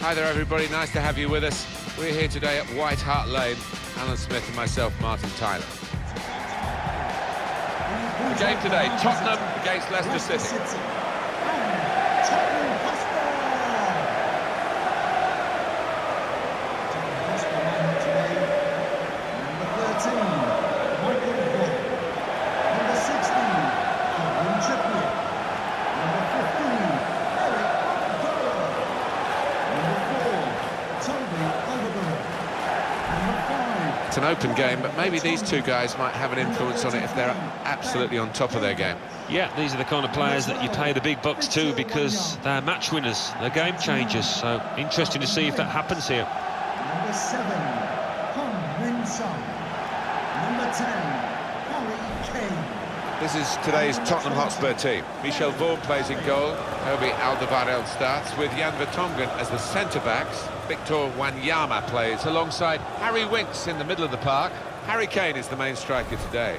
Hi there, everybody. Nice to have you with us. We're here today at White Hart Lane. Alan Smith and myself, Martin Tyler. The game today, Tottenham against Leicester City. Tottenham Hotspur. Tottenham Hotspur lineup today. Number 13, Michael Hart. Number 16, Trippier. Number 15, Eric Dyer. Number 4, Toby Alderweireld. Number 5. It's an open game, but maybe these two guys might have an influence on it if they're absolutely on top of their game. Yeah, these are the kind of players that you pay the big bucks to because they're match winners, they're game changers. So interesting to see if that happens here. Number 7, Hong Min-son. Number 10, Harry Kane. This is today's Tottenham Hotspur team. Michel Vorm plays in goal. Toby Alderweireld starts with Jan Vertonghen as the centre-backs. Victor Wanyama plays alongside Harry Winks in the middle of the park. Harry Kane is the main striker today.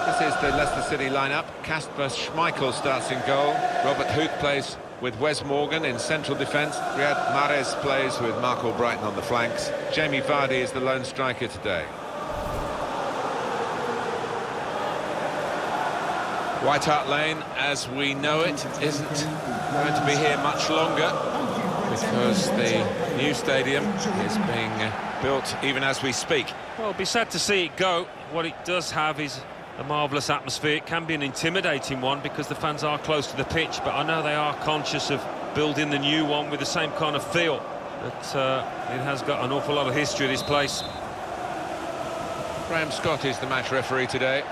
This is the Leicester City lineup. Kasper Schmeichel starts in goal. Robert Huth plays with Wes Morgan in central defence. Riyad Mahrez plays with Marco Brighton on the flanks. Jamie Vardy is the lone striker today. White Hart Lane, as we know it, isn't going to be here much longer because the new stadium is being built even as we speak. Well, it'll be sad to see it go. What it does have is a marvellous atmosphere. It can be an intimidating one because the fans are close to the pitch, but I know they are conscious of building the new one with the same kind of feel. But it has got an awful lot of history, this place. Graham Scott is the match referee today.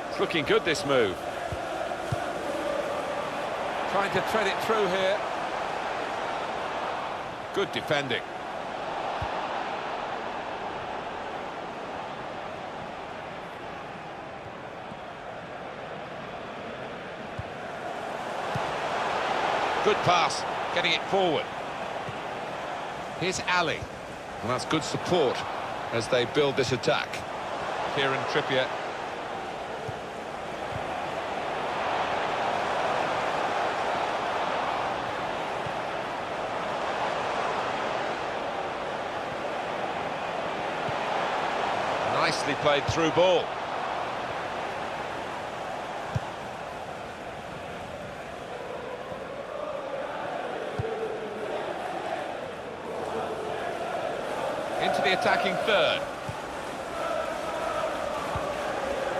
It's looking good, this move. Trying to thread it through here. Good defending. Good pass, getting it forward. Here's Ali. And that's good support as they build this attack. Kieran Trippier. Nicely played through ball. Into the attacking third.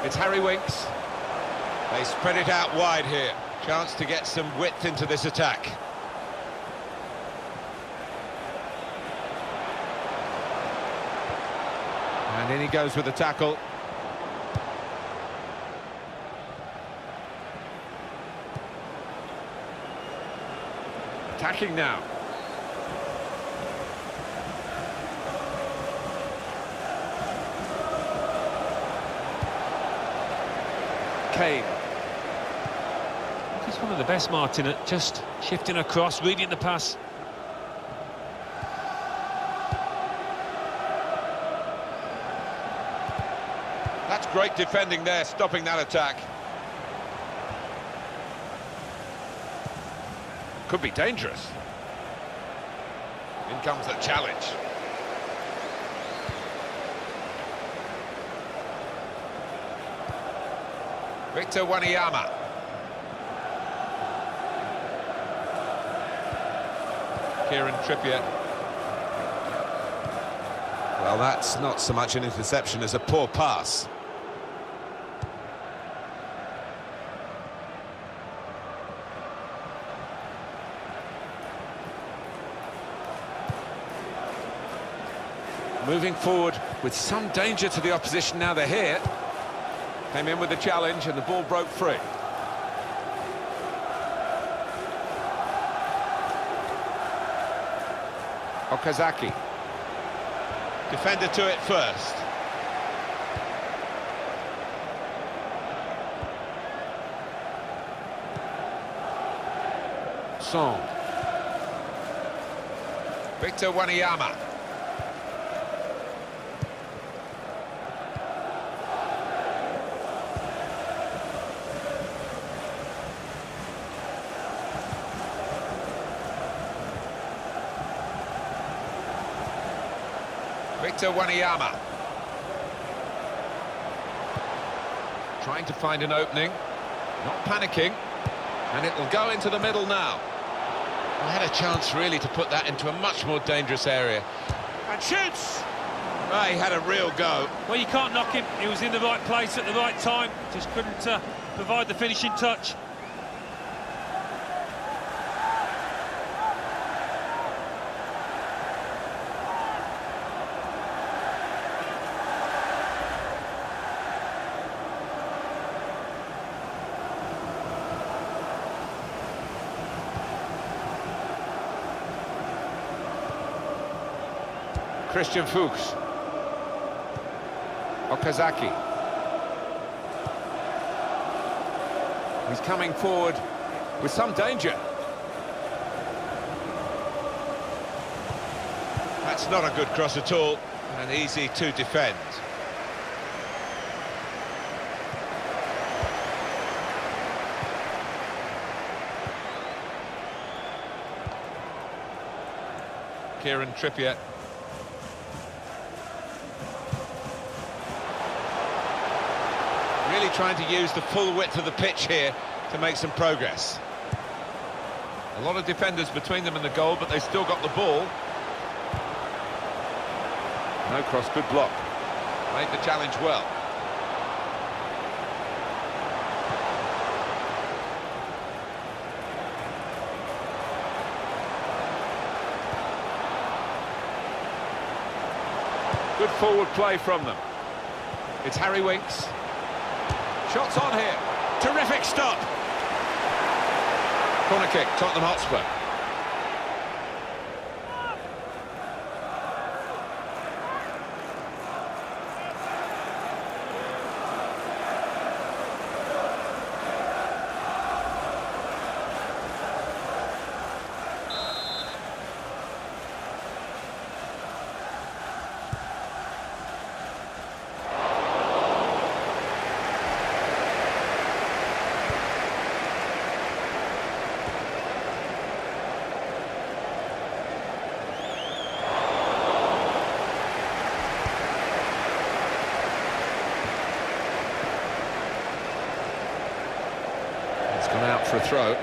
It's Harry Winks. They spread it out wide here. Chance to get some width into this attack. And in he goes with the tackle. Attacking now. Kane. He's one of the best, Martin, at just shifting across, reading the pass. That's great defending there, stopping that attack. Could be dangerous. In comes the challenge. Victor Wanyama. Kieran Trippier. Well, that's not so much an interception as a poor pass. Moving forward with some danger to the opposition now they're here. Came in with the challenge and the ball broke free. Okazaki. Defender to it first. Song. Victor Wanyama. Victor Wanyama. Trying to find an opening. Not panicking. And it will go into the middle now. I had a chance really to put that into a much more dangerous area. And shoots! Oh, he had a real go. Well, you can't knock him. He was in the right place at the right time. Just couldn't provide the finishing touch. Christian Fuchs. Okazaki. He's coming forward with some danger. That's not a good cross at all, and easy to defend. Kieran Trippier. Really trying to use the full width of the pitch here to make some progress. A lot of defenders between them and the goal, but they still got the ball. No cross, good block. Made the challenge well. Good forward play from them. It's Harry Winks. Shots on here. Terrific stop. Corner kick, Tottenham Hotspur. Gone out for a throw.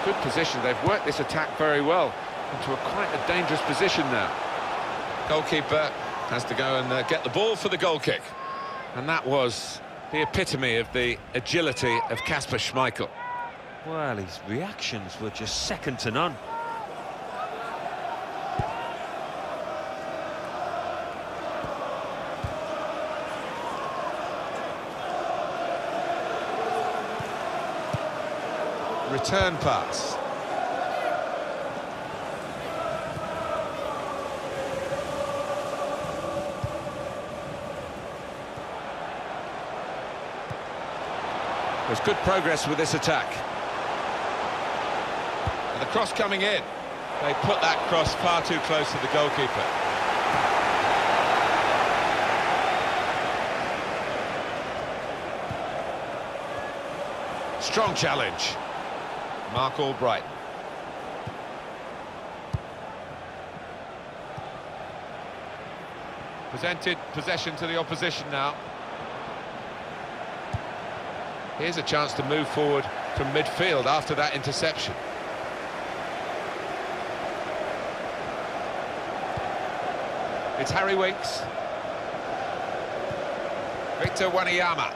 Good position. They've worked this attack very well into quite a dangerous position now. Goalkeeper has to go and get the ball for the goal kick. And that was the epitome of the agility of Kasper Schmeichel. Well, his reactions were just second to none. Return pass. There's good progress with this attack. And the cross coming in. They put that cross far too close to the goalkeeper. Strong challenge. Mark Albright. Presented possession to the opposition now. Here's a chance to move forward from midfield after that interception. It's Harry Winks. Victor Wanyama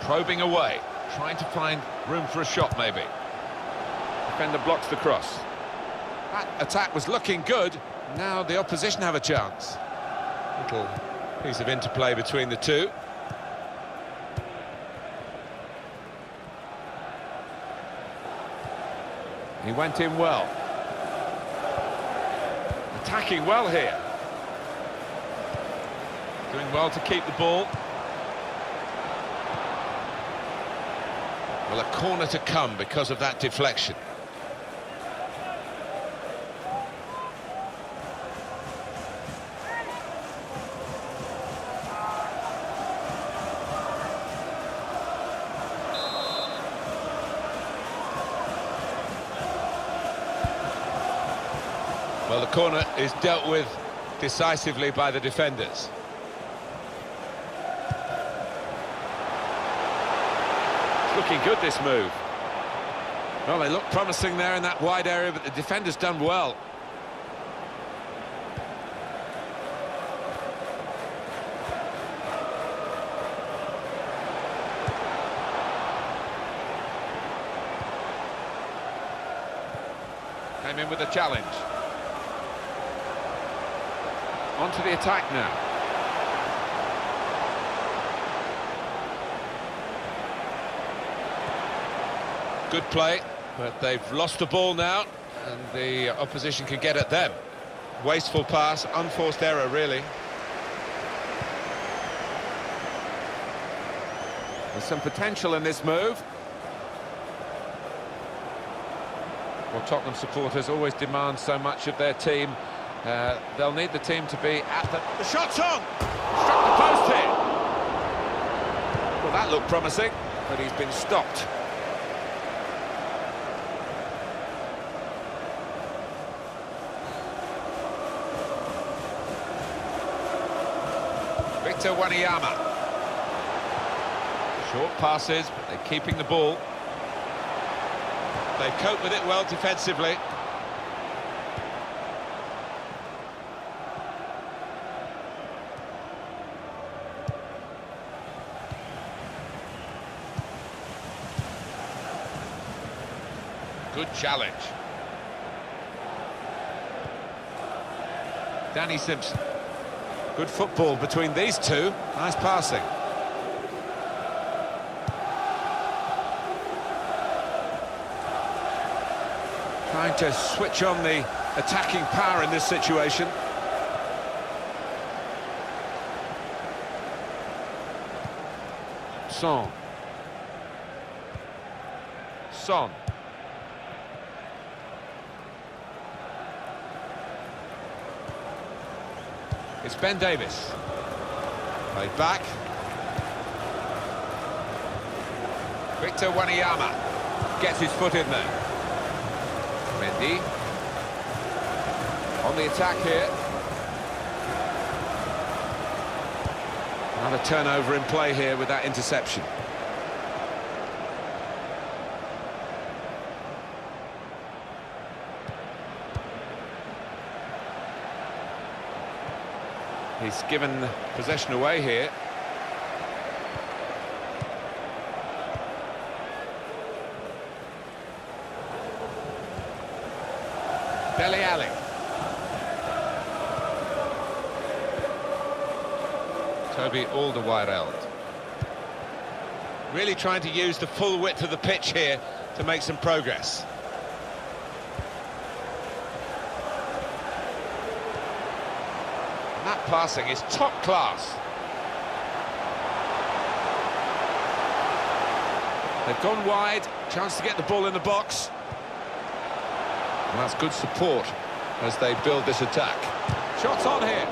probing away, trying to find room for a shot maybe. Defender blocks the cross. That attack was looking good. Now the opposition have a chance. Little piece of interplay between the two. He went in well. Attacking well here. Doing well to keep the ball. Well, a corner to come because of that deflection. Well, the corner is dealt with decisively by the defenders. It's looking good, this move. Well, they look promising there in that wide area, but the defender's done well. Came in with a challenge. On to the attack now. Good play, but they've lost the ball now, and the opposition can get at them. Wasteful pass, unforced error, really. There's some potential in this move. Well, Tottenham supporters always demand so much of their team. They'll need the team to be at the shot's on! Struck the post here! Well, that looked promising, but he's been stopped. Victor Wanyama. Short passes, but they're keeping the ball. They cope with it well defensively. Good challenge. Danny Simpson. Good football between these two. Nice passing. Trying to switch on the attacking power in this situation. Son. It's Ben Davis. Played back. Victor Wanyama gets his foot in there. Mendy. On the attack here. Another turnover in play here with that interception. He's given possession away here. Dele Alli. Toby Alderweireld. Really trying to use the full width of the pitch here to make some progress. That passing is top class. They've gone wide, chance to get the ball in the box. And that's good support as they build this attack. Shots on here.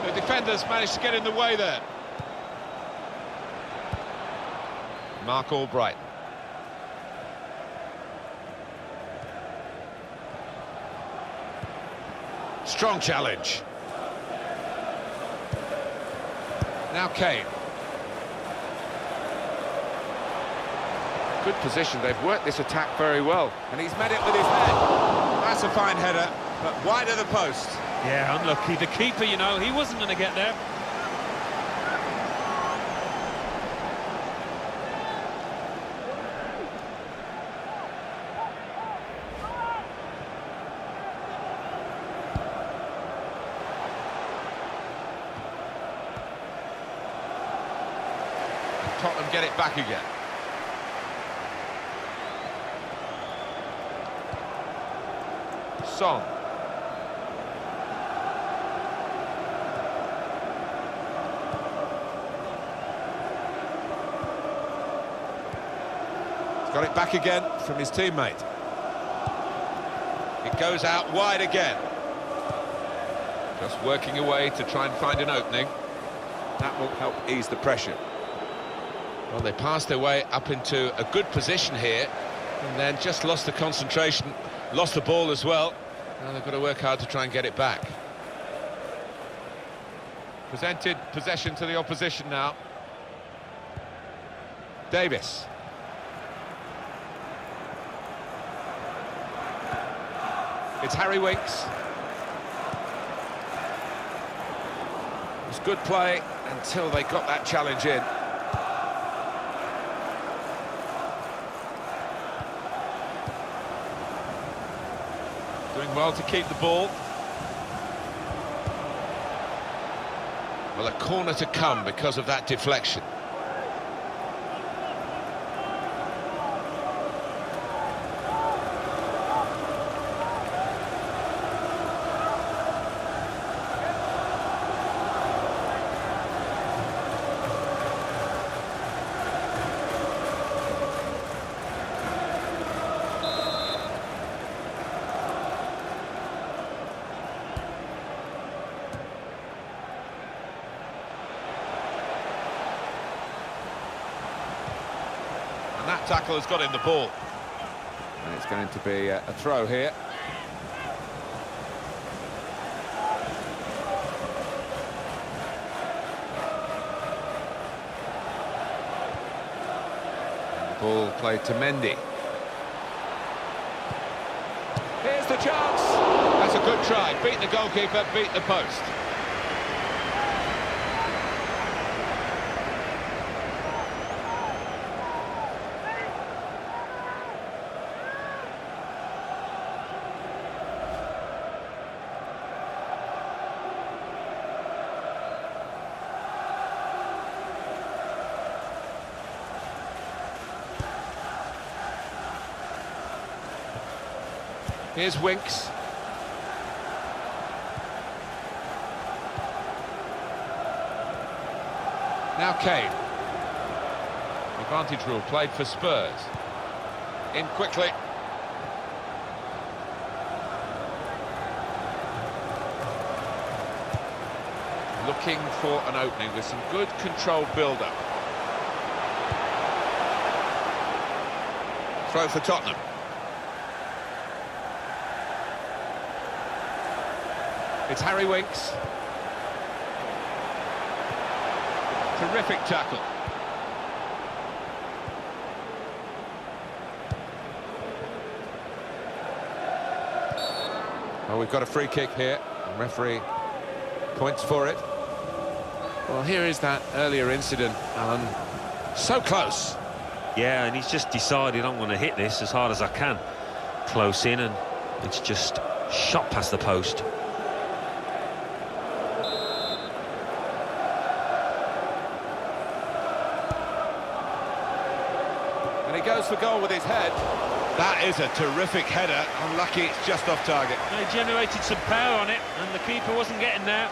The defenders managed to get in the way there. Mark Albright. Strong challenge. Now Kane. Good position, they've worked this attack very well, and he's met it with his head. That's a fine header, but wide of the post. Yeah, unlucky. The keeper, you know, he wasn't going to get there. Tottenham get it back again. Son. He's got it back again from his teammate. It goes out wide again. Just working away to try and find an opening. That will help ease the pressure. Well, they passed their way up into a good position here and then just lost the concentration, lost the ball as well. Now they've got to work hard to try and get it back. Presented possession to the opposition now. Davis. It's Harry Winks. It was good play until they got that challenge in. Doing well to keep the ball. Well, a corner to come because of that deflection. And that tackle has got in the ball. And it's going to be a throw here. And the ball played to Mendy. Here's the chance. That's a good try. Beat the goalkeeper, beat the post. Here's Winks. Now Kane. Advantage rule played for Spurs. In quickly. Looking for an opening with some good controlled build-up. Throw for Tottenham. It's Harry Winks. Terrific tackle. Well, we've got a free kick here. The referee points for it. Well, here is that earlier incident, Alan. So close. Yeah, and he's just decided I'm going to hit this as hard as I can. Close in, and it's just shot past the post. And he goes for goal with his head. That is a terrific header. Unlucky, it's just off target. They generated some power on it, and the keeper wasn't getting there.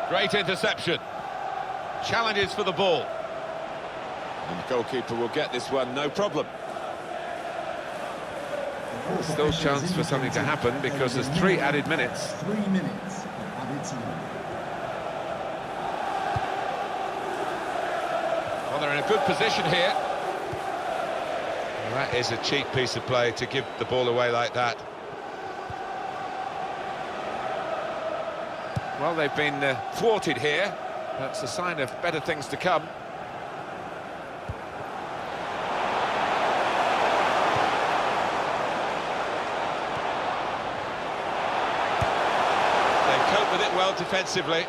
Great interception. Challenges for the ball. And the goalkeeper will get this one, no problem. Still chance for something to happen because there's 3 added minutes. 3 minutes of added time. Well, they're in a good position here. Well, that is a cheap piece of play to give the ball away like that. Well, they've been thwarted here. That's a sign of better things to come. They cope dealt with it well defensively.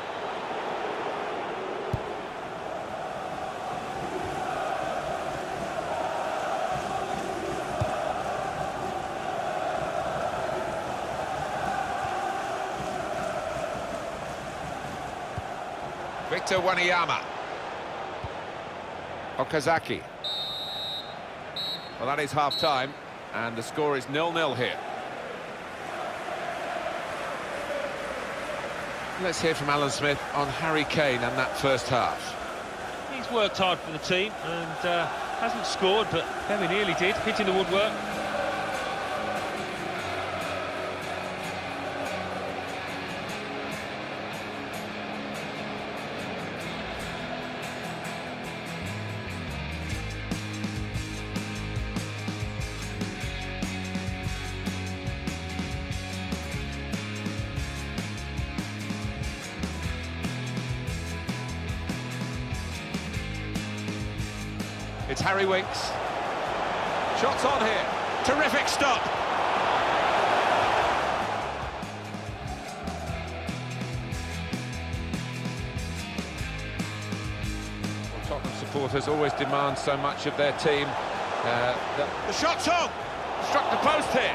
Victor Wanyama. Okazaki. Well, that is half-time, and the score is 0-0 here. Let's hear from Alan Smith on Harry Kane and that first half. He's worked hard for the team and hasn't scored, but very nearly did, hitting the woodwork. It's Harry Winks. Shots on here. Terrific stop. Well, Tottenham supporters always demand so much of their team. The shot's on. Struck the post here.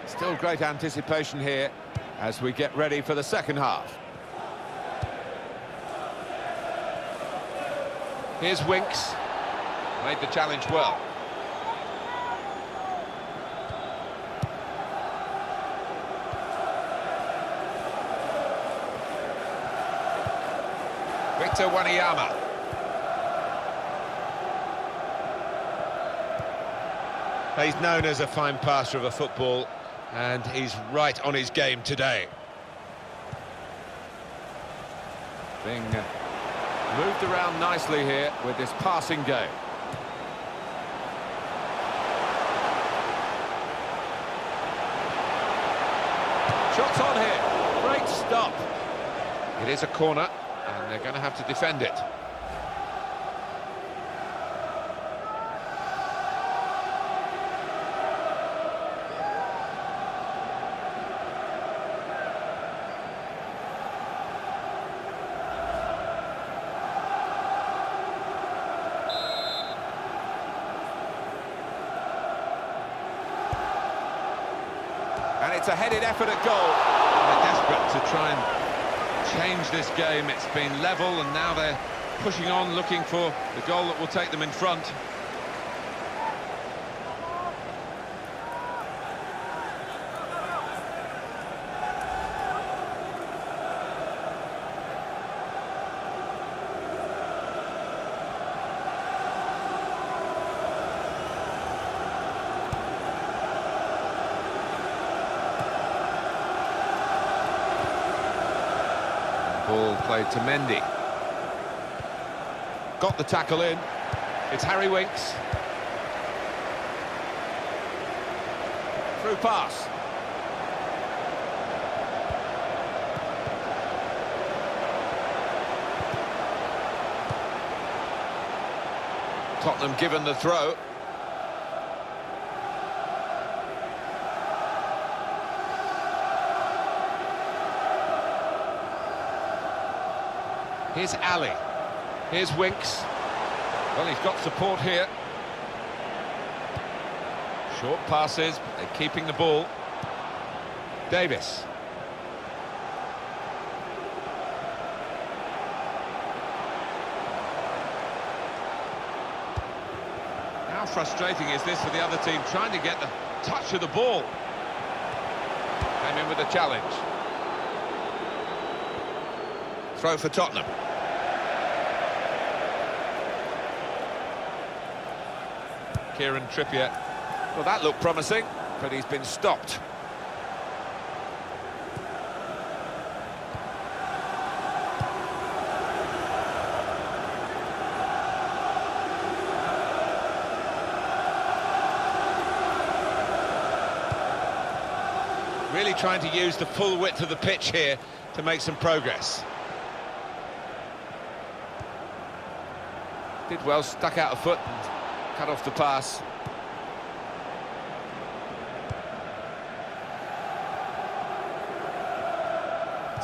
Still great anticipation here as we get ready for the second half. Here's Winks. Made the challenge well. Victor Wanyama. He's known as a fine passer of a football, and he's right on his game today. Being moved around nicely here with this passing game. Shots on here. Great stop. It is a corner, and they're going to have to defend it. And it's a headed effort at goal. They're desperate to try and change this game. It's been level, and now they're pushing on, looking for the goal that will take them in front. Ball played to Mendy. Got the tackle in. It's Harry Winks. Through pass. Tottenham given the throw. Here's Ali. Here's Winks. Well, he's got support here. Short passes, but they're keeping the ball. Davis. frustrating is this for the other team, trying to get the touch of the ball? Came in with a challenge. Throw for Tottenham. Kieran Trippier. Well, that looked promising, but he's been stopped. Really trying to use the full width of the pitch here to make some progress. Did well, stuck out a foot and cut off the pass.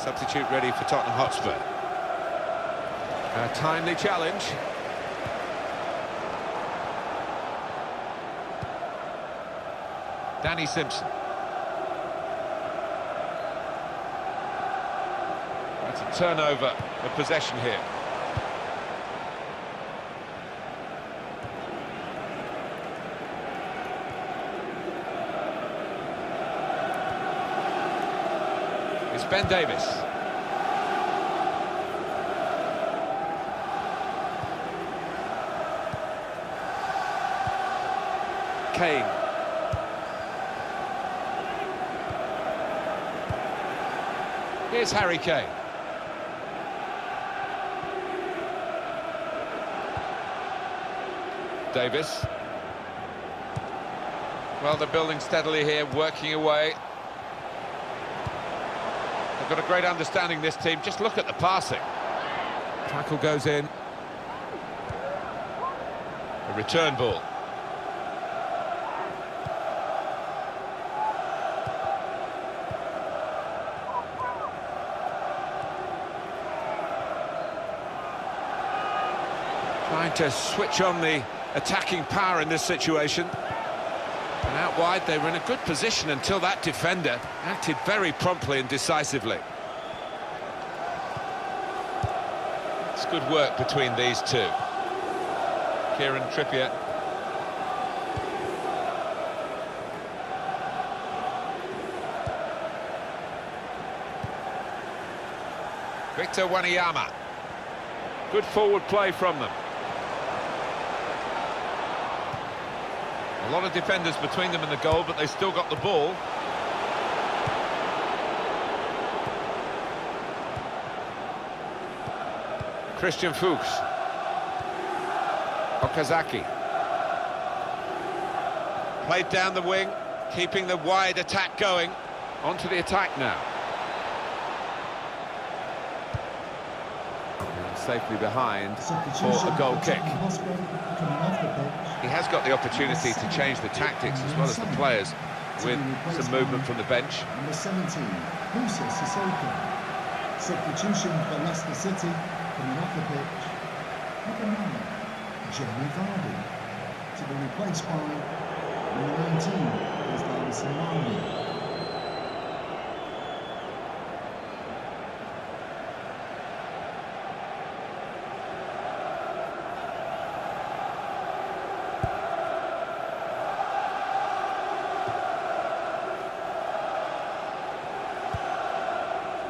Substitute ready for Tottenham Hotspur. A timely challenge. Danny Simpson. That's a turnover of possession here. It's Ben Davis. Kane. Here's Harry Kane. Davis. Well, they're building steadily here, working away. They've got a great understanding, this team. Just look at the passing. Tackle goes in. A return ball. Trying to switch on the attacking power in this situation. And out wide, they were in a good position until that defender acted very promptly and decisively. It's good work between these two. Kieran Trippier. Victor Wanyama. Good forward play from them. A lot of defenders between them and the goal, but they still got the ball. Christian Fuchs. Okazaki. Played down the wing, keeping the wide attack going. Onto the attack now. And safely behind for a goal kick. He has got the opportunity to change the tactics as well as the players with some movement from the bench. Number 17, Musa Sissoko. Substitution for Leicester City, coming off the pitch. Number 9, Jamie Vardy. To be replaced by number 19, Islam Samani.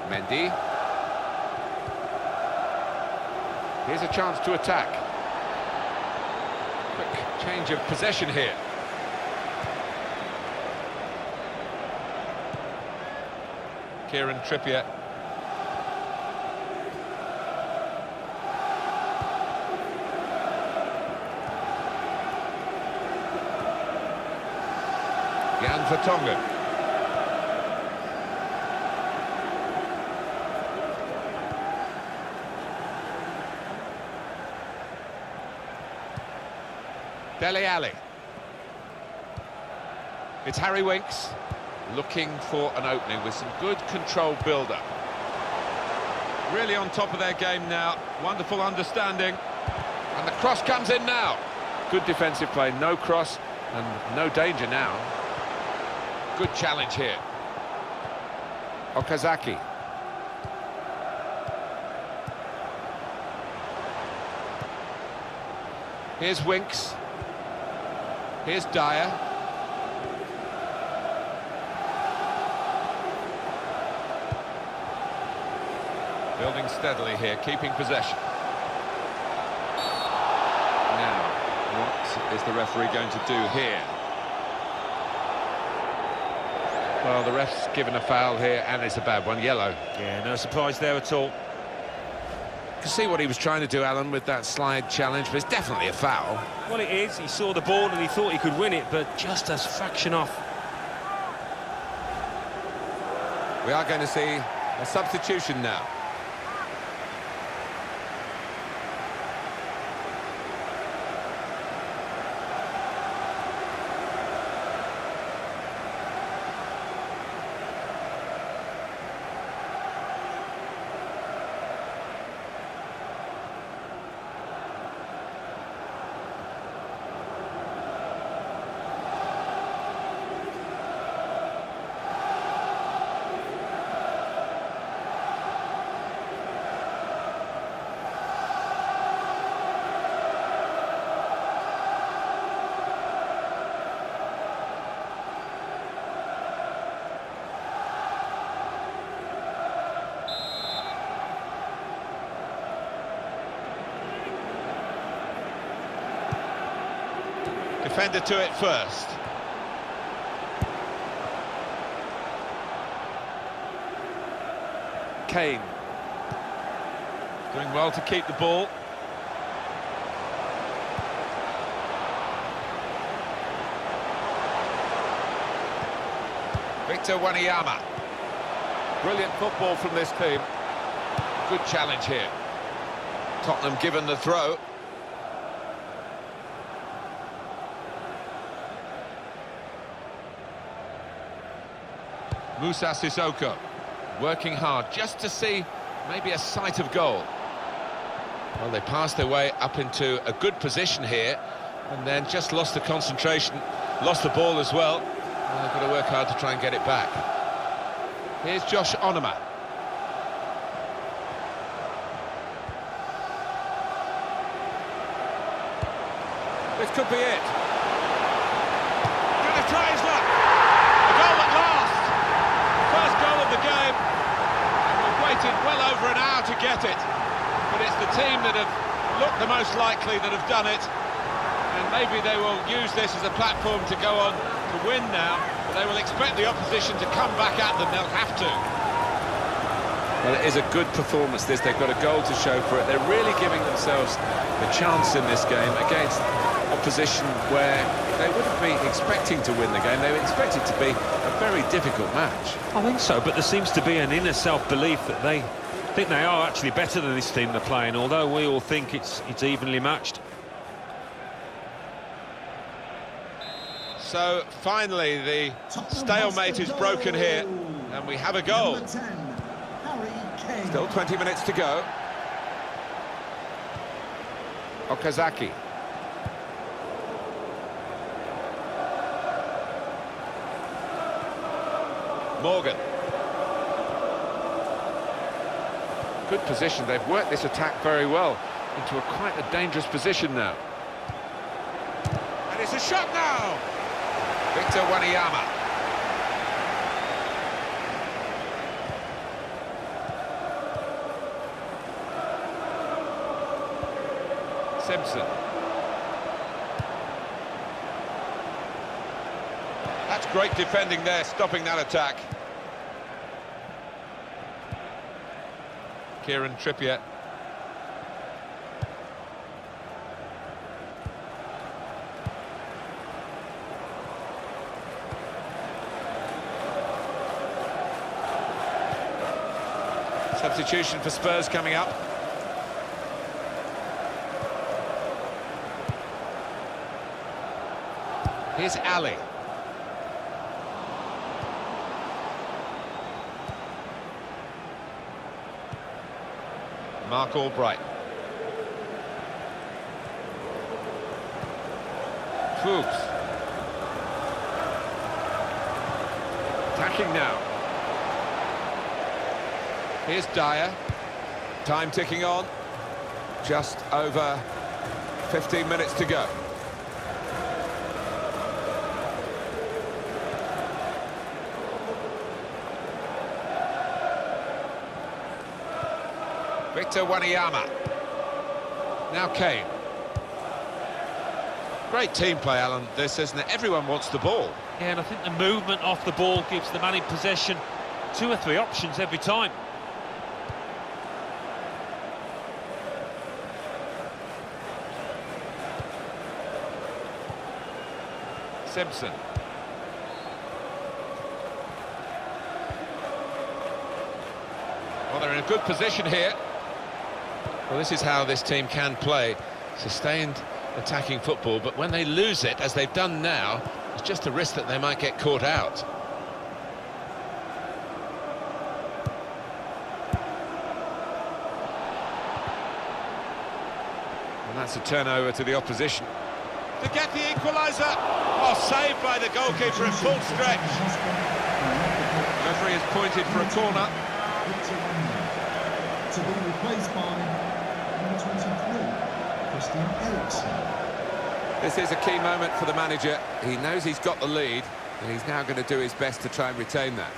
Mendy. Here's a chance to attack. Quick change of possession here. Kieran Trippier. Jan Vertonghen. LEI. It's Harry Winks looking for an opening with some good control build-up. Really on top of their game now. Wonderful understanding. And the cross comes in now. Good defensive play, no cross and no danger now. Good challenge here. Okazaki. Here's Winks. Here's Dyer. Building steadily here, keeping possession. Now, what is the referee going to do here? Well, the ref's given a foul here, and it's a bad one, yellow. Yeah, no surprise there at all. You can see what he was trying to do, Alan, with that slide challenge, but it's definitely a foul. Well, it is. He saw the ball and he thought he could win it, but just a fraction off. We are going to see a substitution now. Defender to it first. Kane. Doing well to keep the ball. Victor Wanyama. Brilliant football from this team. Good challenge here. Tottenham given the throw. Moussa Sissoko working hard just to see maybe a sight of goal. Well, they passed their way up into a good position here and then just lost the concentration, lost the ball as well. And they've got to work hard to try and get it back. Here's Josh Onoma. This could be it. Gonna try his luck. A goal at last. First goal of the game, and we've waited well over an hour to get it, but it's the team that have looked the most likely that have done it, and maybe they will use this as a platform to go on to win now, but they will expect the opposition to come back at them. They'll have to. Well, it is a good performance, this. They've got a goal to show for it. They're really giving themselves a chance in this game against opposition where they wouldn't be expecting to win the game. They were expected to be a very difficult match. I think so, but there seems to be an inner self-belief that they think they are actually better than this team they're playing, although we all think it's evenly matched. So finally the stalemate is broken here and we have a goal. Still 20 minutes to go. Okazaki. Morgan. Good position. They've worked this attack very well into quite a dangerous position now. And it's a shot now. Victor Wanyama. Simpson. That's great defending there, stopping that attack. Kieran Trippier. Substitution for Spurs coming up. Here's Ali. Mark Albright. Fuchs. Attacking now. Here's Dyer. Time ticking on. Just over 15 minutes to go. Victor Wanyama. Now Kane. Great team play, Alan, this, isn't it? Everyone wants the ball. Yeah, and I think the movement off the ball gives the man in possession 2 or 3 options every time. Simpson. Well, they're in a good position here. Well, this is how this team can play. Sustained attacking football, but when they lose it, as they've done now, it's just a risk that they might get caught out. And that's a turnover to the opposition. To get the equaliser! Oh, saved by the goalkeeper at full stretch. Referee has pointed for a corner. To be replaced by number 23, Christian Eriksen. This is a key moment for the manager. He knows he's got the lead, and he's now going to do his best to try and retain that.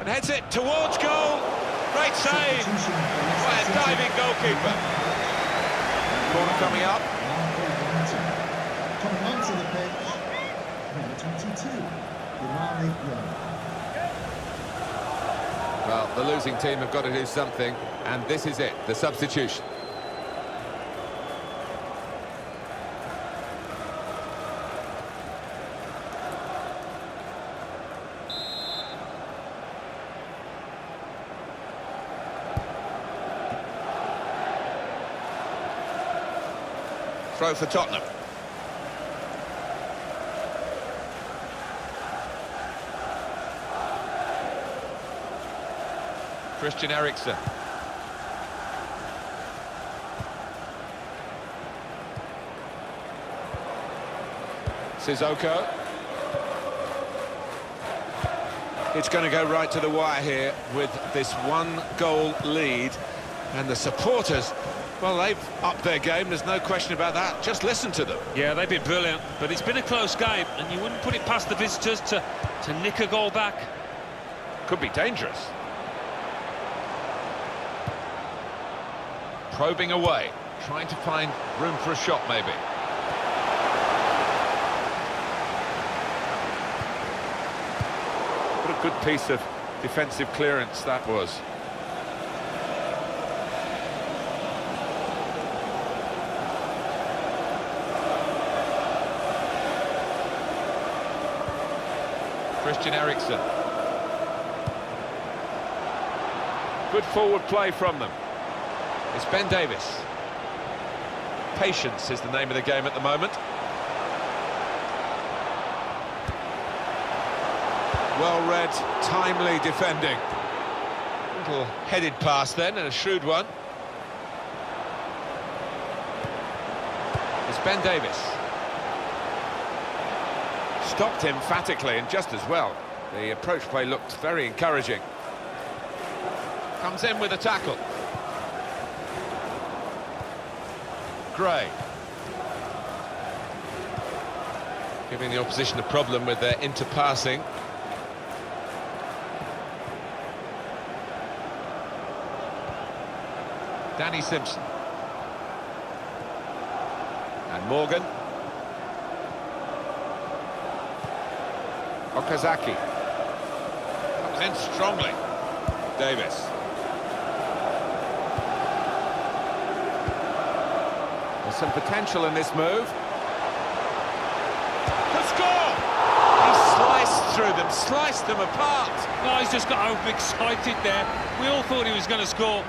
And heads it towards goal. Great save. What a diving goalkeeper. Corner coming up. Coming onto the pitch, number 22, Well, the losing team have got to do something, and this is it, the substitution. Throw for Tottenham. Christian Eriksen. Sissoko. It's going to go right to the wire here with this 1-goal lead, and the supporters, well, they've upped their game, there's no question about that. Just listen to them. Yeah, they've been brilliant, but it's been a close game, and you wouldn't put it past the visitors to nick a goal back. Could be dangerous. Probing away, trying to find room for a shot, maybe. What a good piece of defensive clearance that was. Christian Eriksen. Good forward play from them. It's Ben Davies. Patience is the name of the game at the moment. Well-read, timely defending. Little headed pass then, and a shrewd one. It's Ben Davies. Stopped emphatically and just as well. The approach play looked very encouraging. Comes in with a tackle. Gray. Giving the opposition a problem with their interpassing. Danny Simpson. And Morgan. Okazaki. Comes in strongly. Davis. There's some potential in this move. The score! He sliced through them, sliced them apart. No, he's just got overexcited there. We all thought he was going to score.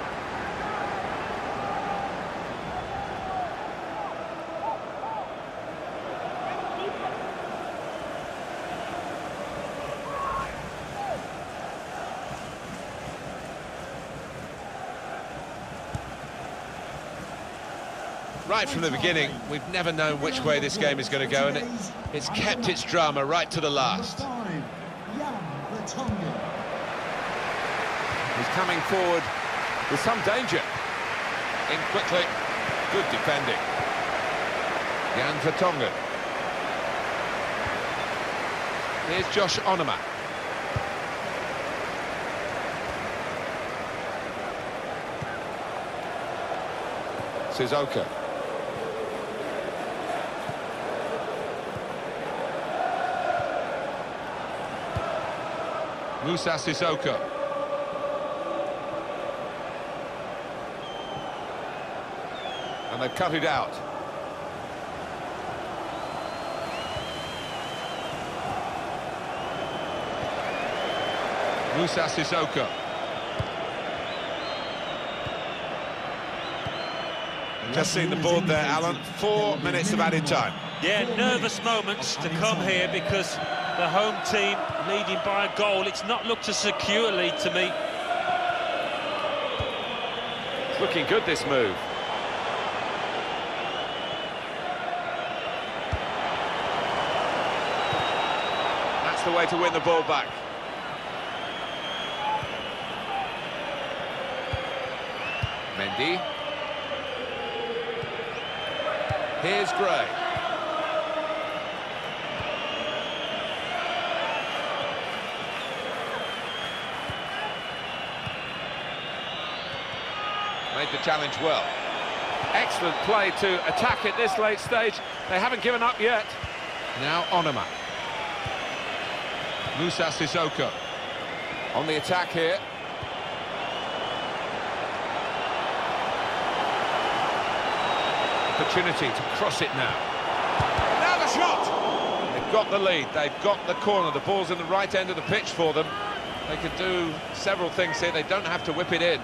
Right from the beginning, we've never known which way this game is going to go, and it's kept its drama right to the last. He's coming forward with some danger. In quickly. Good defending. Jan Vertonghen. Here's Josh Onoma. Sissoko. Musa Sissoko. And they've cut it out. Musa Sissoko. Just seen the board there, Alan. 4 minutes of added time. Yeah, nervous moments to come here because the home team leading by a goal. It's not looked a secure lead to me. It's looking good, this move. That's the way to win the ball back. Mendy. Here's Gray. Made the challenge well. Excellent play to attack at this late stage. They haven't given up yet. Now Onoma. Musa Sissoko. On the attack here. Opportunity to cross it now. Now the shot! They've got the lead, they've got the corner. The ball's in the right end of the pitch for them. They could do several things here. They don't have to whip it in.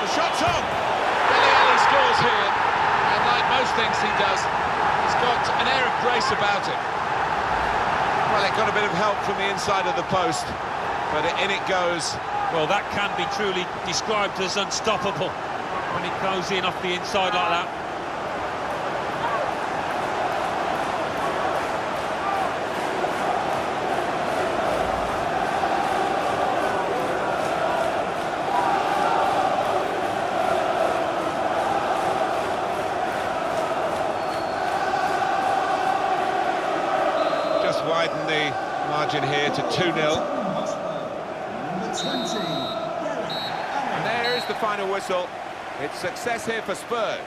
The shot's on! LEI scores here, and like most things he does, he's got an air of grace about him. Well, it got a bit of help from the inside of the post, but in it goes. Well, that can be truly described as unstoppable when it goes in off the inside like that. Widen the margin here to 2-0. Number 20. And there is the final whistle. It's success here for Spurs.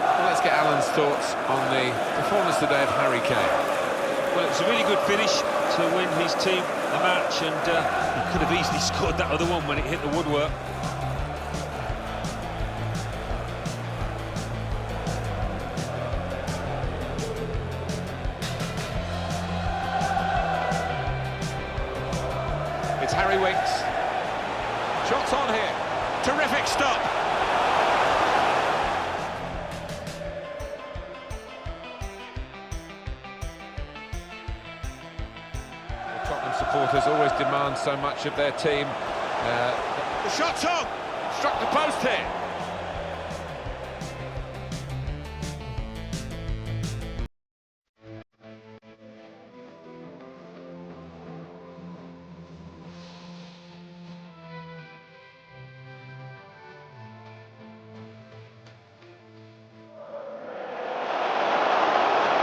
Well, let's get Alan's thoughts on the performance today of Harry Kane. Well, it was a really good finish to win his team the match, and he could have easily scored that other one when it hit the woodwork. It's Harry Winks. Shots on here. Terrific stop. Tottenham supporters always demand so much of their team. The shot's on! Struck the post here.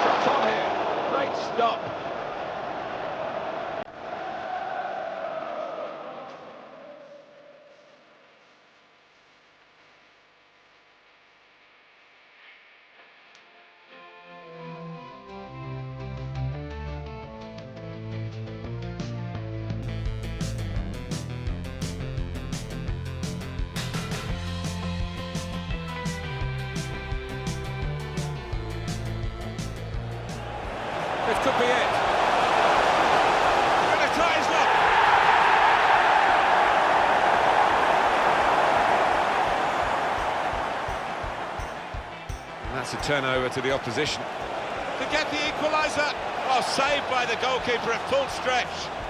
Shot's on here. Great stop. This could be it. turnover to the opposition. To get the equaliser. Oh, saved by the goalkeeper at full stretch.